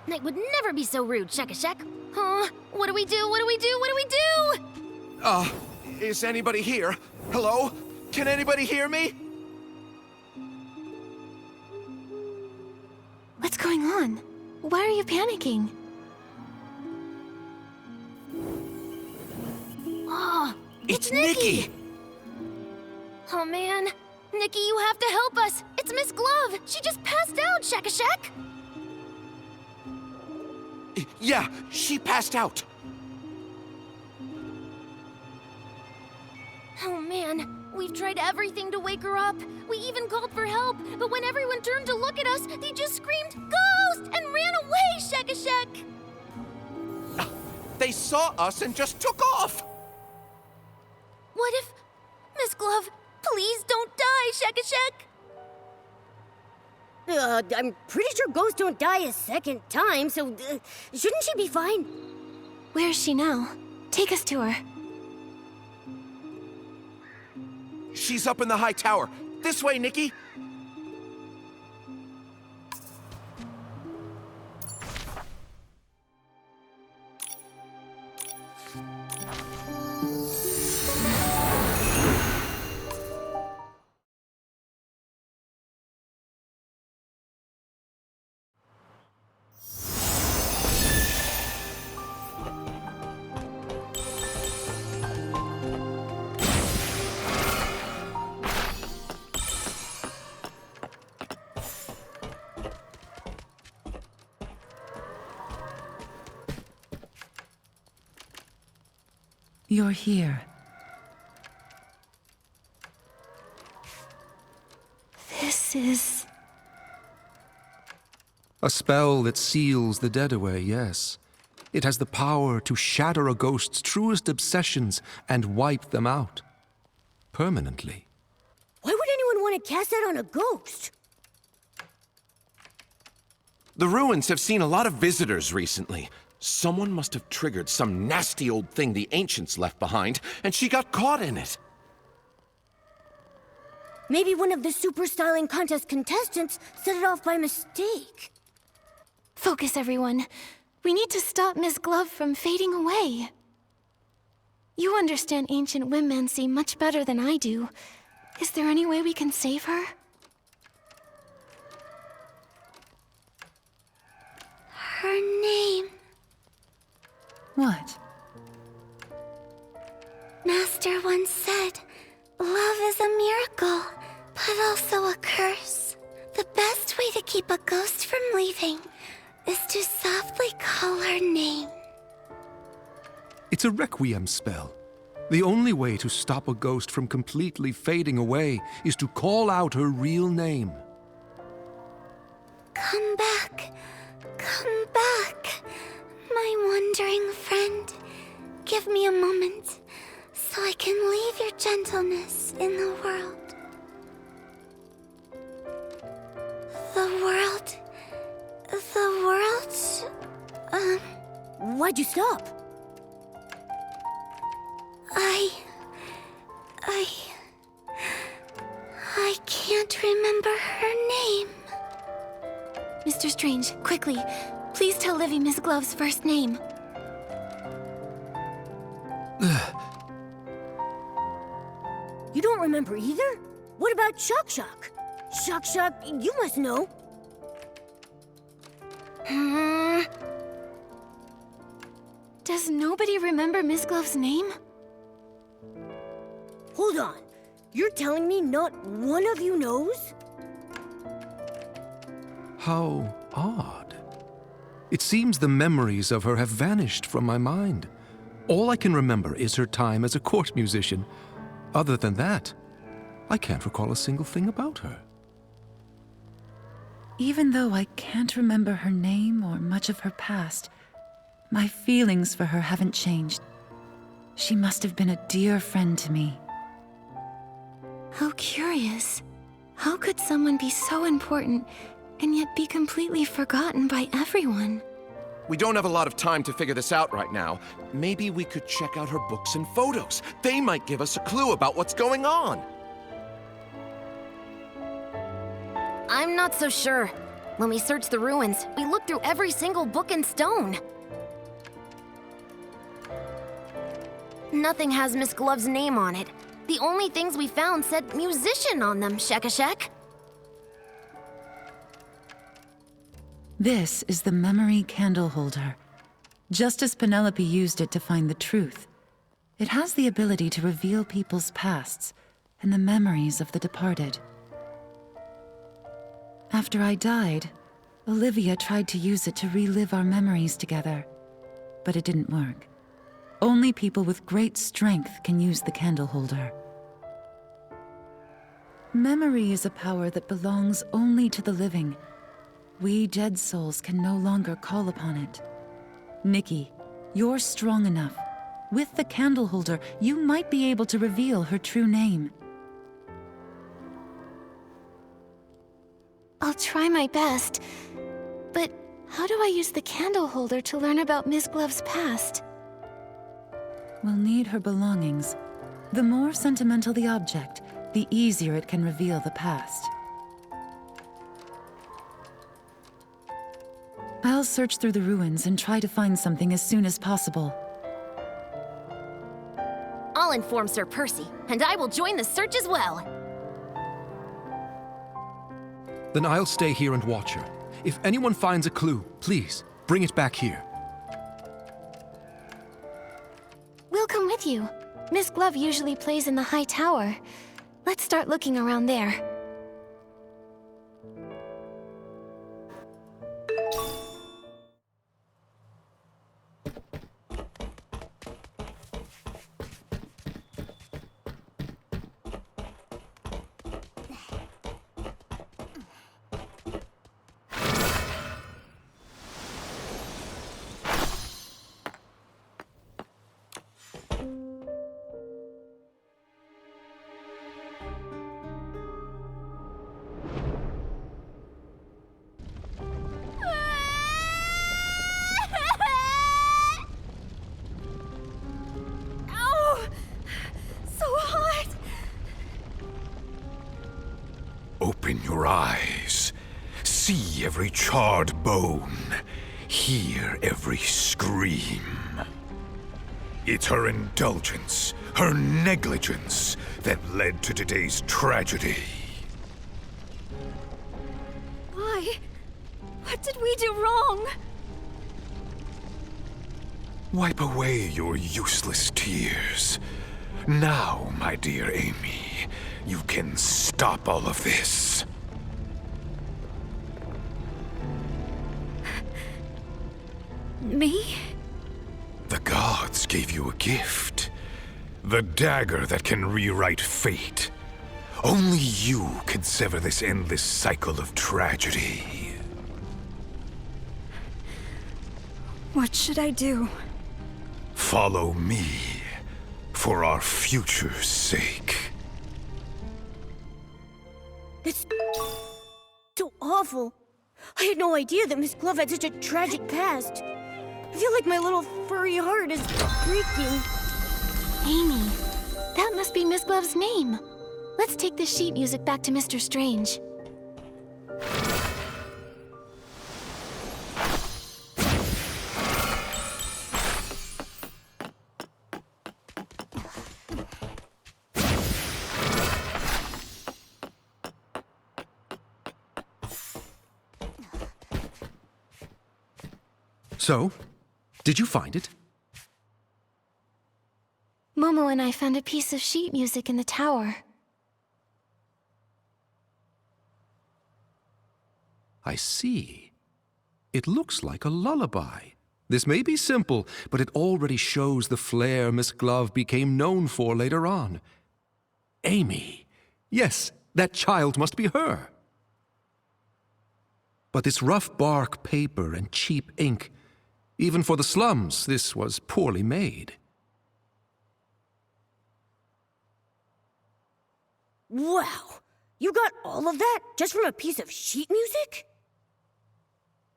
Knight would never be so rude, Shek-a-Shek. Huh? What do we do? What do we do? What do we do? Is anybody here? Hello? Can anybody hear me? What's going on? Why are you panicking? Oh, It's Nikki! Oh man. Nikki, you have to help us. It's Miss Glove. She just passed out, Shek-a-Shek. Yeah, she passed out. Oh man, we've tried everything to wake her up. We even called for help, but when everyone turned to look at us, they just screamed, "Ghost!" and ran away, Shek-a-Shek. They saw us and just took off! What if... Miss Glove, please don't die, Shek-a-Shek. I'm pretty sure ghosts don't die a second time, so shouldn't she be fine? Where is she now? Take us to her. She's up in the high tower. This way, Nikki! You're here. This is... A spell that seals the dead away, yes. It has the power to shatter a ghost's truest obsessions and wipe them out. Permanently. Why would anyone want to cast that on a ghost? The ruins have seen a lot of visitors recently. Someone must have triggered some nasty old thing the ancients left behind, and she got caught in it. Maybe one of the Super Styling Contest contestants set it off by mistake. Focus, everyone. We need to stop Miss Glove from fading away. You understand ancient Wimmancy much better than I do. Is there any way we can save her? Her name. What? Master once said, love is a miracle, but also a curse. The best way to keep a ghost from leaving is to softly call her name. It's a requiem spell. The only way to stop a ghost from completely fading away is to call out her real name. Come back, my wandering friend. Give me a moment, so I can leave your gentleness in the world. The world, Why'd you stop? I can't remember her name. Mr. Strange, quickly, please tell Livy Miss Glove's first name. You don't remember either? What about Shock? Shock, you must know. Does nobody remember Miss Glove's name? Hold on. You're telling me not one of you knows? How odd. It seems the memories of her have vanished from my mind. All I can remember is her time as a court musician. Other than that, I can't recall a single thing about her. Even though I can't remember her name or much of her past, my feelings for her haven't changed. She must have been a dear friend to me. How curious. How could someone be so important and yet be completely forgotten by everyone? We don't have a lot of time to figure this out right now. Maybe we could check out her books and photos. They might give us a clue about what's going on. I'm not so sure. When we searched the ruins, we looked through every single book and stone. Nothing has Miss Glove's name on it. The only things we found said musician on them, Shekashek. This is the memory candle holder. Just as Penelope used it to find the truth, it has the ability to reveal people's pasts and the memories of the departed. After I died, Olivia tried to use it to relive our memories together, but it didn't work. Only people with great strength can use the candle holder. Memory is a power that belongs only to the living. We dead souls can no longer call upon it. Nikki, you're strong enough. With the candle holder, you might be able to reveal her true name. I'll try my best. But how do I use the candle holder to learn about Miss Glove's past? We'll need her belongings. The more sentimental the object, the easier it can reveal the past. I'll search through the ruins and try to find something as soon as possible. I'll inform Sir Percy, and I will join the search as well. Then I'll stay here and watch her. If anyone finds a clue, please, bring it back here. We'll come with you. Miss Glove usually plays in the high tower. Let's start looking around there. Open your eyes. See every charred bone. Hear every scream. It's her indulgence, her negligence, that led to today's tragedy. Why? What did we do wrong? Wipe away your useless tears. Now, my dear Amy, you can stop all of this. Me? The gods gave you a gift. The dagger that can rewrite fate. Only you can sever this endless cycle of tragedy. What should I do? Follow me, for our future's sake. It's so awful. I had no idea that Miss Glove had such a tragic past. I feel like my little furry heart is breaking. Amy, that must be Miss Glove's name. Let's take the sheet music back to Mr. Strange. So, did you find it? Momo and I found a piece of sheet music in the tower. I see. It looks like a lullaby. This may be simple, but it already shows the flair Miss Glove became known for later on. Amy. Yes, that child must be her. But this rough bark paper and cheap ink, even for the slums, this was poorly made. Wow! You got all of that just from a piece of sheet music?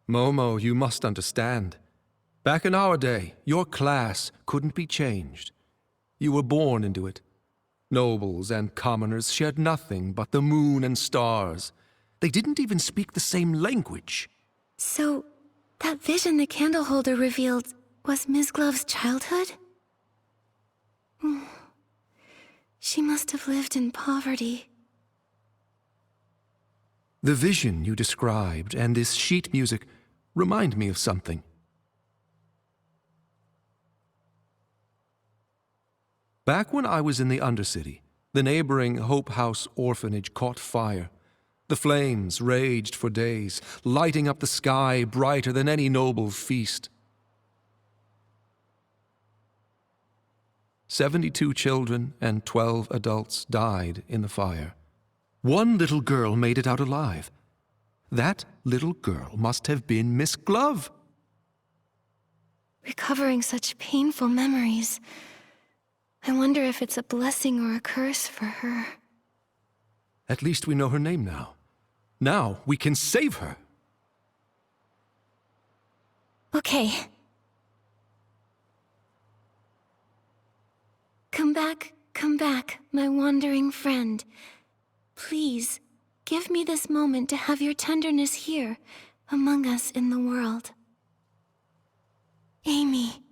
Momo, you must understand. Back in our day, your class couldn't be changed. You were born into it. Nobles and commoners shared nothing but the moon and stars. They didn't even speak the same language. So, that vision the candle holder revealed was Ms. Glove's childhood? She must have lived in poverty. The vision you described and this sheet music remind me of something. Back when I was in the Undercity, the neighboring Hope House orphanage caught fire. The flames raged for days, lighting up the sky brighter than any noble feast. 72 children and 12 adults died in the fire. One little girl made it out alive. That little girl must have been Miss Glove. Recovering such painful memories. I wonder if it's a blessing or a curse for her. At least we know her name now. Now we can save her. Okay. Come back, my wandering friend. Please, give me this moment to have your tenderness here, among us in the world. Amy.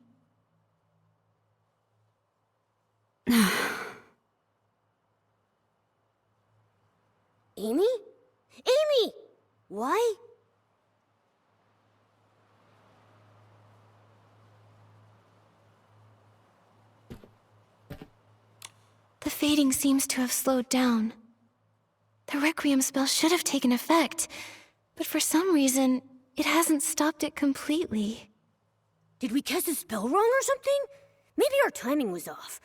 Amy? Amy! Why? The fading seems to have slowed down. The Requiem spell should have taken effect, but for some reason, it hasn't stopped it completely. Did we cast a spell wrong or something? Maybe our timing was off.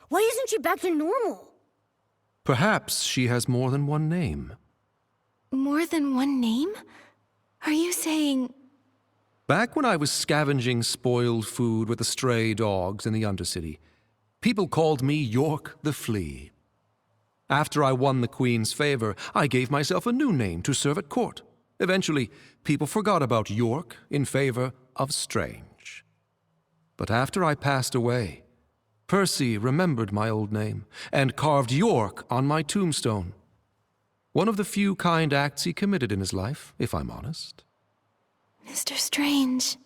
Why isn't she back to normal? Perhaps she has more than one name. More than one name? Are you saying... Back when I was scavenging spoiled food with the stray dogs in the Undercity, people called me York the Flea. After I won the Queen's favor, I gave myself a new name to serve at court. Eventually, people forgot about York in favor of Strange. But after I passed away, Percy remembered my old name and carved York on my tombstone. One of the few kind acts he committed in his life, if I'm honest. Mr. Strange.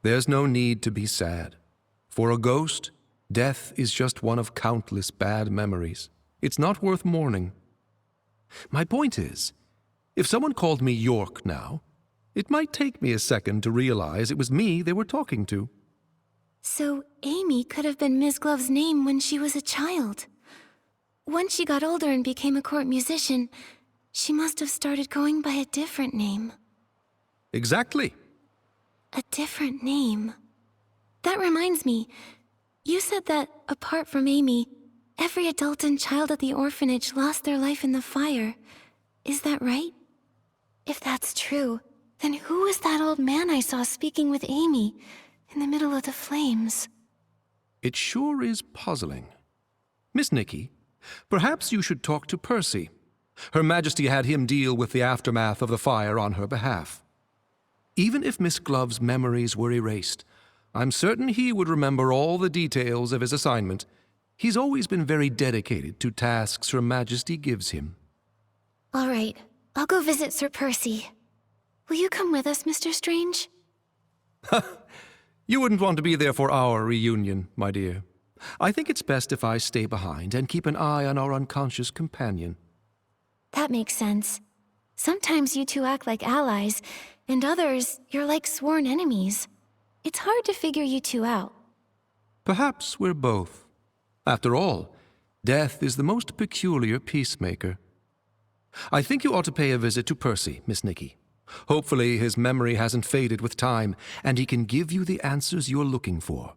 There's no need to be sad. For a ghost, death is just one of countless bad memories. It's not worth mourning. My point is, if someone called me York now, it might take me a second to realize it was me they were talking to. So Amy could have been Ms. Glove's name when she was a child. Once she got older and became a court musician, she must have started going by a different name. Exactly. A different name. That reminds me, you said that, apart from Amy, every adult and child at the orphanage lost their life in the fire. Is that right? If that's true, then who was that old man I saw speaking with Amy in the middle of the flames? It sure is puzzling. Miss Nikki, perhaps you should talk to Percy. Her Majesty had him deal with the aftermath of the fire on her behalf. Even if Miss Glove's memories were erased, I'm certain he would remember all the details of his assignment. He's always been very dedicated to tasks Her Majesty gives him. All right, I'll go visit Sir Percy. Will you come with us, Mr. Strange? You wouldn't want to be there for our reunion, my dear. I think it's best if I stay behind and keep an eye on our unconscious companion. That makes sense. Sometimes you two act like allies, and others, you're like sworn enemies. It's hard to figure you two out. Perhaps we're both. After all, death is the most peculiar peacemaker. I think you ought to pay a visit to Percy, Miss Nikki. Hopefully his memory hasn't faded with time, and he can give you the answers you're looking for.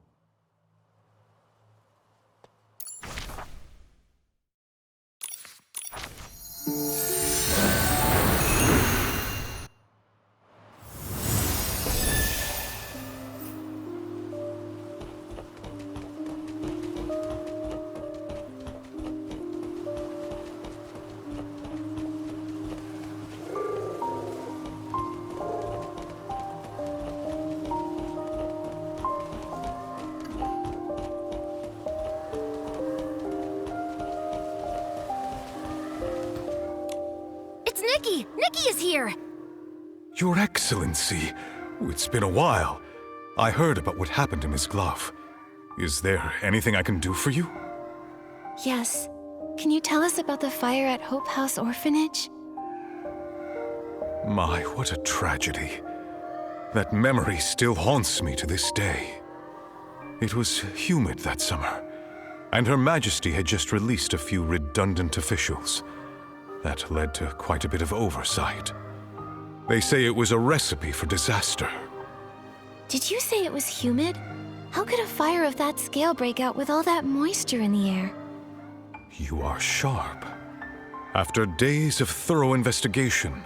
Nikki! Nikki is here! Your Excellency, it's been a while. I heard about what happened to Miss Glove. Is there anything I can do for you? Yes. Can you tell us about the fire at Hope House Orphanage? My, what a tragedy. That memory still haunts me to this day. It was humid that summer, and Her Majesty had just released a few redundant officials. That led to quite a bit of oversight. They say it was a recipe for disaster. Did you say it was humid? How could a fire of that scale break out with all that moisture in the air? You are sharp. After days of thorough investigation,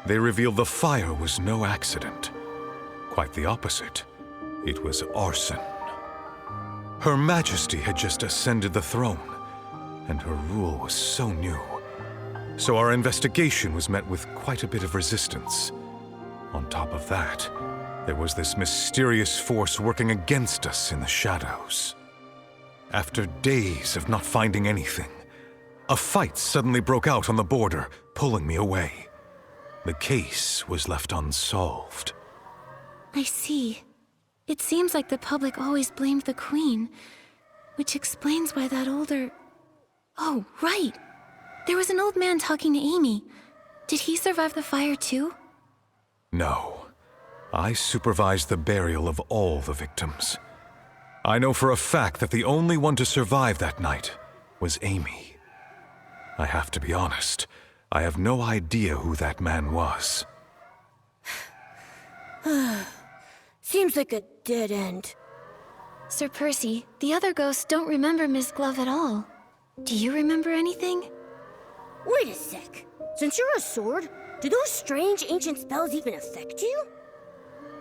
they revealed the fire was no accident. Quite the opposite. It was arson. Her Majesty had just ascended the throne, and her rule was so new. So our investigation was met with quite a bit of resistance. On top of that, there was this mysterious force working against us in the shadows. After days of not finding anything, a fight suddenly broke out on the border, pulling me away. The case was left unsolved. I see. It seems like the public always blamed the Queen, which explains why that older... Oh, right! There was an old man talking to Amy. Did he survive the fire too? No. I supervised the burial of all the victims. I know for a fact that the only one to survive that night was Amy. I have to be honest, I have no idea who that man was. Seems like a dead end. Sir Percy, the other ghosts don't remember Miss Glove at all. Do you remember anything? Wait a sec. Since you're a sword, do those strange ancient spells even affect you?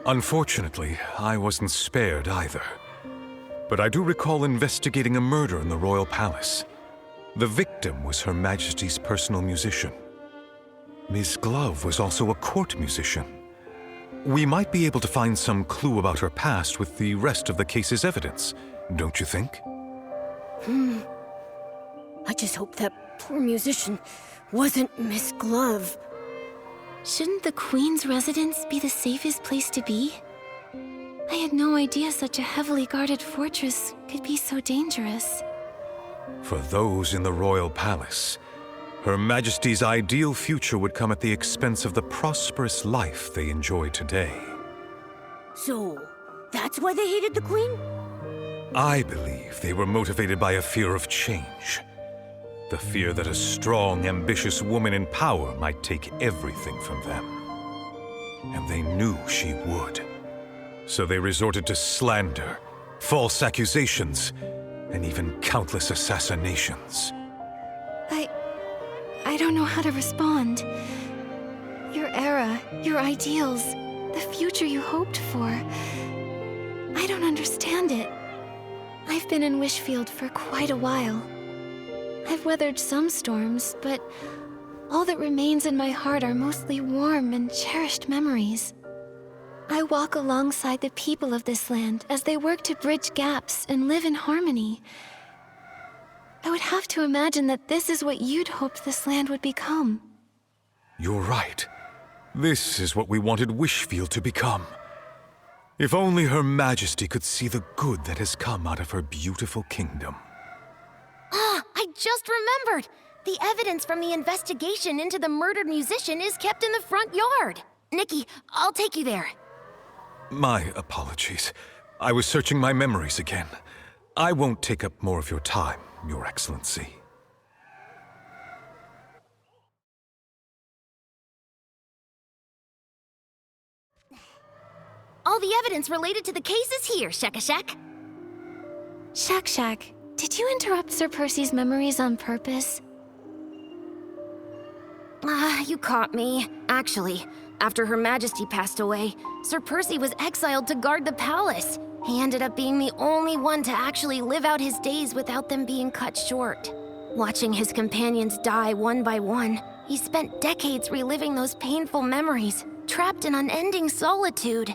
Unfortunately, I wasn't spared either. But I do recall investigating a murder in the royal palace. The victim was Her Majesty's personal musician. Miss Glove was also a court musician. We might be able to find some clue about her past with the rest of the case's evidence, don't you think? I just hope that poor musician wasn't Miss Glove. Shouldn't the Queen's residence be the safest place to be? I had no idea such a heavily guarded fortress could be so dangerous. For those in the royal palace, Her Majesty's ideal future would come at the expense of the prosperous life they enjoy today. So, that's why they hated the Queen? I believe they were motivated by a fear of change. The fear that a strong, ambitious woman in power might take everything from them. And they knew she would. So they resorted to slander, false accusations, and even countless assassinations. I don't know how to respond. Your era, your ideals, the future you hoped for. I don't understand it. I've been in Wishfield for quite a while. I've weathered some storms, but all that remains in my heart are mostly warm and cherished memories. I walk alongside the people of this land as they work to bridge gaps and live in harmony. I would have to imagine that this is what you'd hoped this land would become. You're right. This is what we wanted Wishfield to become. If only Her Majesty could see the good that has come out of her beautiful kingdom. I just remembered! The evidence from the investigation into the murdered musician is kept in the front yard. Nikki, I'll take you there. My apologies. I was searching my memories again. I won't take up more of your time, Your Excellency. All the evidence related to the case is here, Shakashak. Shak, did you interrupt Sir Percy's memories on purpose? You caught me. Actually, after Her Majesty passed away, Sir Percy was exiled to guard the palace. He ended up being the only one to actually live out his days without them being cut short. Watching his companions die one by one, he spent decades reliving those painful memories, trapped in unending solitude.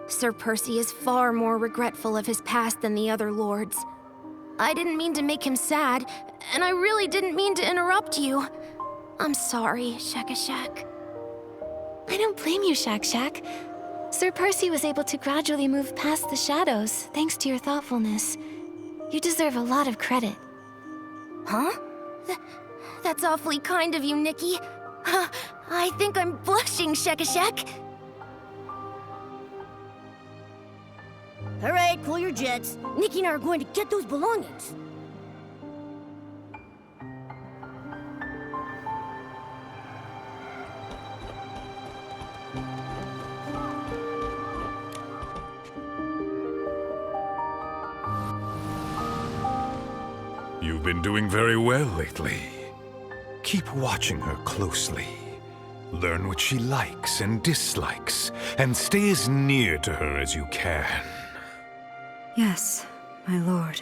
Sir Percy is far more regretful of his past than the other lords. I didn't mean to make him sad, and I really didn't mean to interrupt you. I'm sorry, Shakashak. I don't blame you, Shak Shak. Sir Percy was able to gradually move past the shadows thanks to your thoughtfulness. You deserve a lot of credit. Huh? That's awfully kind of you, Nikki. I think I'm blushing, Shakashak. All right, cool your jets. Nikki and I are going to get those belongings. You've been doing very well lately. Keep watching her closely. Learn what she likes and dislikes, and stay as near to her as you can. Yes, my lord.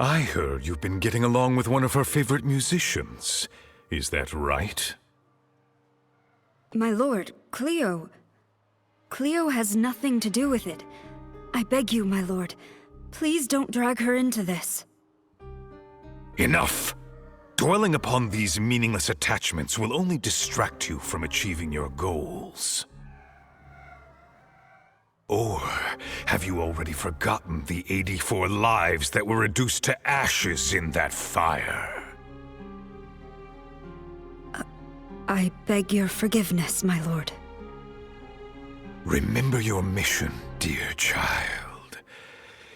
I heard you've been getting along with one of her favorite musicians. Is that right? My lord, Cleo. Cleo has nothing to do with it. I beg you, my lord, please don't drag her into this. Enough! Dwelling upon these meaningless attachments will only distract you from achieving your goals. Or have you already forgotten the 84 lives that were reduced to ashes in that fire? I beg your forgiveness, my lord. Remember your mission, dear child.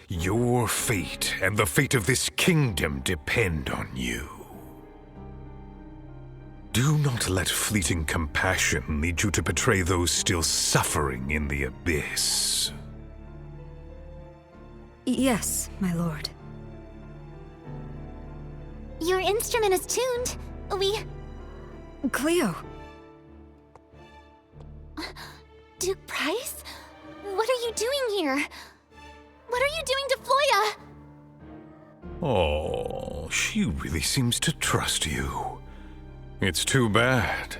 Your fate and the fate of this kingdom depend on you. Do not let fleeting compassion lead you to betray those still suffering in the abyss. Yes, my lord. Your instrument is tuned. Cleo! Duke Price? What are you doing here? What are you doing to Floya? Oh, she really seems to trust you. It's too bad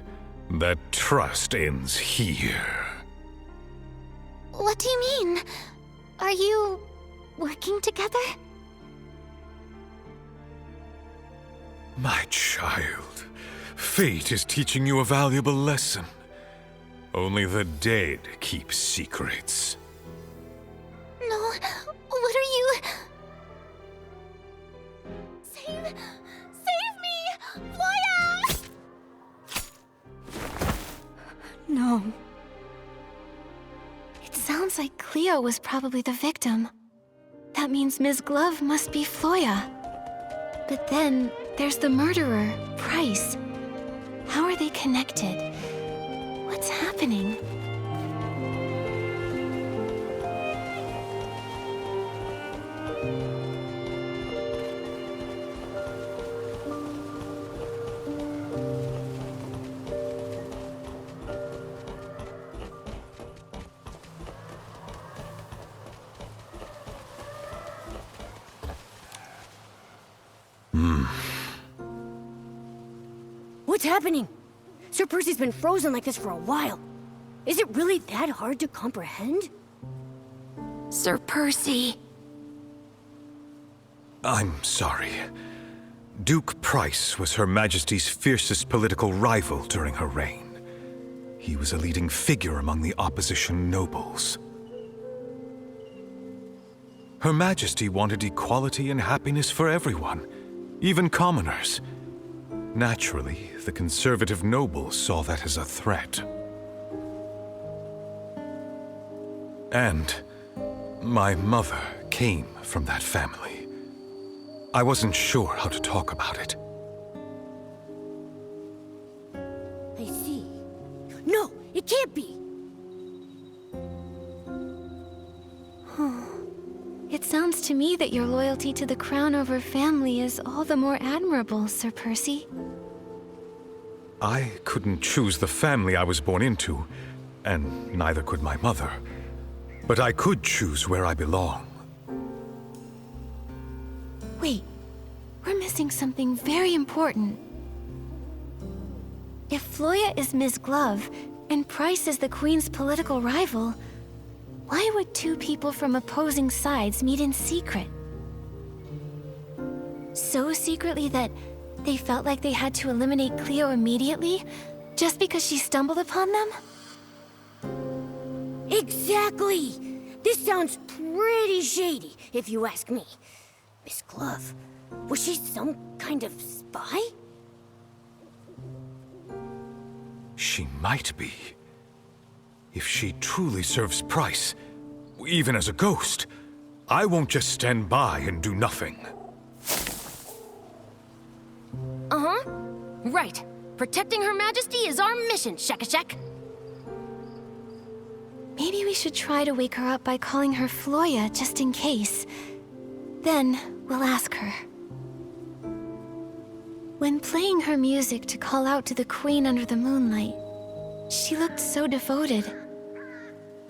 that trust ends here. What do you mean? Are you working together? My child, fate is teaching you a valuable lesson. Only the dead keep secrets. No, what are you... Save me! Floya! No. It sounds like Cleo was probably the victim. That means Ms. Glove must be Floya. But then, there's the murderer, Price. How are they connected? What's happening? What's happening? Sir Percy's been frozen like this for a while. Is it really that hard to comprehend? Sir Percy. I'm sorry. Duke Price was Her Majesty's fiercest political rival during her reign. He was a leading figure among the opposition nobles. Her Majesty wanted equality and happiness for everyone, even commoners. Naturally, the conservative nobles saw that as a threat. And my mother came from that family. I wasn't sure how to talk about it. I see. No, it can't be! It sounds to me that your loyalty to the Crown over family is all the more admirable, Sir Percy. I couldn't choose the family I was born into, and neither could my mother. But I could choose where I belong. Wait, we're missing something very important. If Floya is Ms. Glove, and Price is the Queen's political rival, why would two people from opposing sides meet in secret? So secretly that They felt like they had to eliminate Cleo immediately, just because she stumbled upon them? Exactly! This sounds pretty shady, if you ask me. Miss Glove, was she some kind of spy? She might be. If she truly serves Price, even as a ghost, I won't just stand by and do nothing. Uh-huh. Right. Protecting Her Majesty is our mission, Shekashek. Maybe we should try to wake her up by calling her Floya, just in case. Then, we'll ask her. When playing her music to call out to the Queen under the moonlight, she looked so devoted.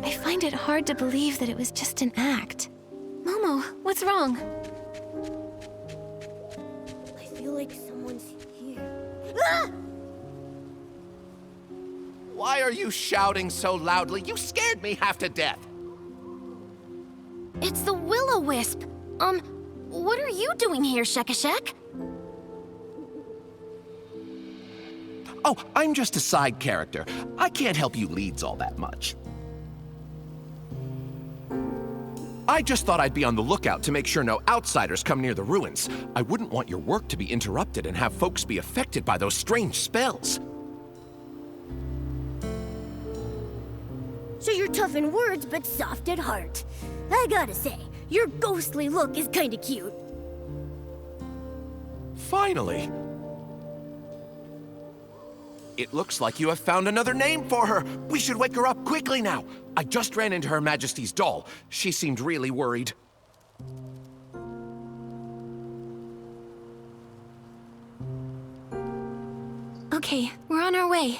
I find it hard to believe that it was just an act. Momo, what's wrong? I feel like someone's here. Ah! Why are you shouting so loudly? You scared me half to death. It's the Will-O-Wisp. What are you doing here, Shekashek? Oh, I'm just a side character. I can't help you leads all that much. I just thought I'd be on the lookout to make sure no outsiders come near the ruins. I wouldn't want your work to be interrupted and have folks be affected by those strange spells. So you're tough in words, but soft at heart. I gotta say, your ghostly look is kinda cute. Finally. It looks like you have found another name for her. We should wake her up quickly now. I just ran into Her Majesty's doll. She seemed really worried. Okay, we're on our way.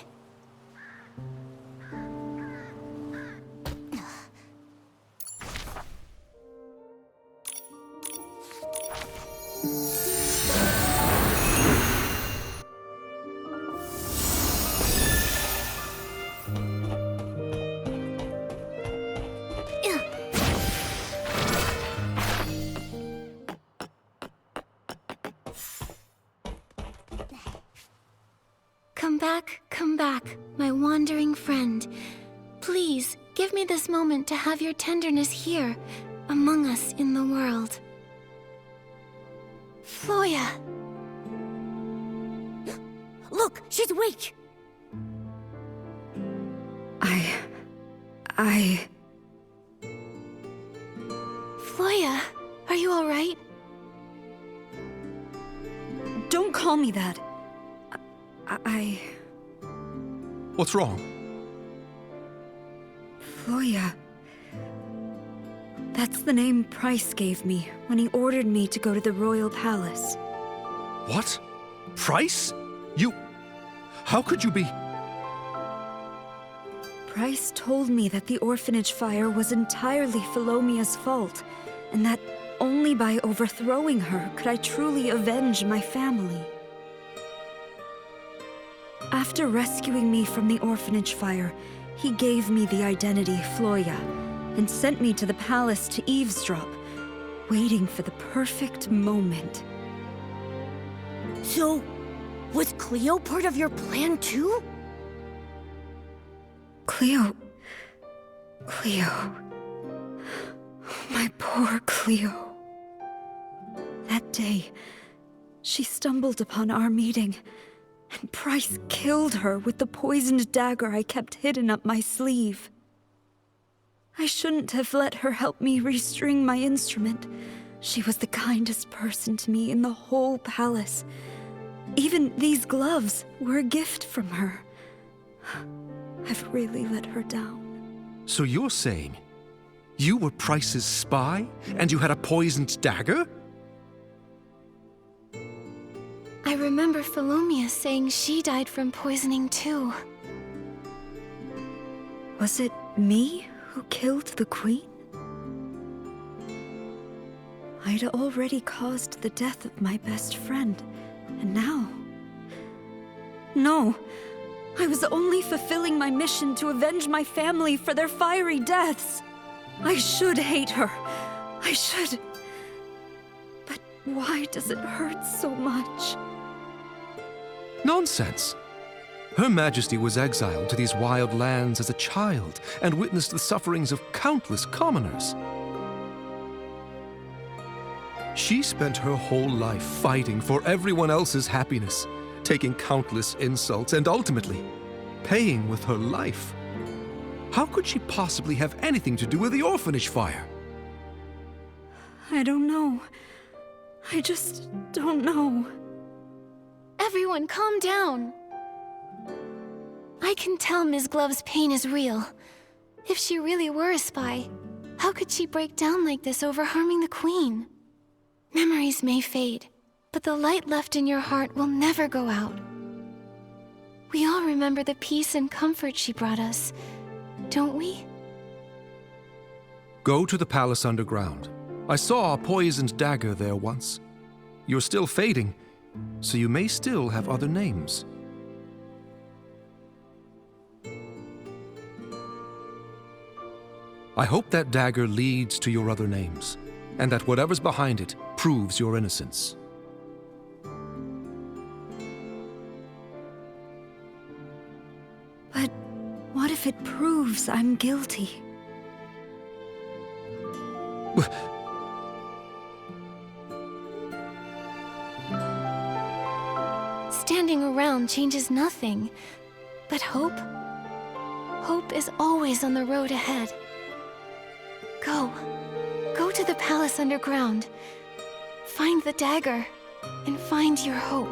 Come back, my wandering friend. Please, give me this moment to have your tenderness here, among us in the world. Floya! Look, she's awake! Floya, are you alright? Don't call me that. What's wrong? Floya. That's the name Price gave me when he ordered me to go to the royal palace. What? Price? You... How could you be... Price told me that the orphanage fire was entirely Philomea's fault, and that only by overthrowing her could I truly avenge my family. After rescuing me from the orphanage fire, he gave me the identity Floya, and sent me to the palace to eavesdrop, waiting for the perfect moment. So, was Cleo part of your plan too? Cleo... My poor Cleo. That day, she stumbled upon our meeting, and Price killed her with the poisoned dagger I kept hidden up my sleeve. I shouldn't have let her help me restring my instrument. She was the kindest person to me in the whole palace. Even these gloves were a gift from her. I've really let her down. So you're saying you were Price's spy, and you had a poisoned dagger? I remember Philomea saying she died from poisoning too. Was it me who killed the queen? I'd already caused the death of my best friend, and now... No, I was only fulfilling my mission to avenge my family for their fiery deaths. I should hate her. I should. But why does it hurt so much? Nonsense! Her Majesty was exiled to these wild lands as a child and witnessed the sufferings of countless commoners. She spent her whole life fighting for everyone else's happiness, taking countless insults, and ultimately paying with her life. How could she possibly have anything to do with the orphanage fire? I don't know. I just don't know. Everyone, calm down. I can tell Ms. Glove's pain is real. If she really were a spy, how could she break down like this over harming the Queen? Memories may fade, but the light left in your heart will never go out. We all remember the peace and comfort she brought us, don't we? Go to the palace underground. I saw a poisoned dagger there once. You're still fading, so you may still have other names. I hope that dagger leads to your other names, and that whatever's behind it proves your innocence. But what if it proves I'm guilty? Standing around changes nothing, but hope? Hope is always on the road ahead. Go to the palace underground. Find the dagger, and find your hope.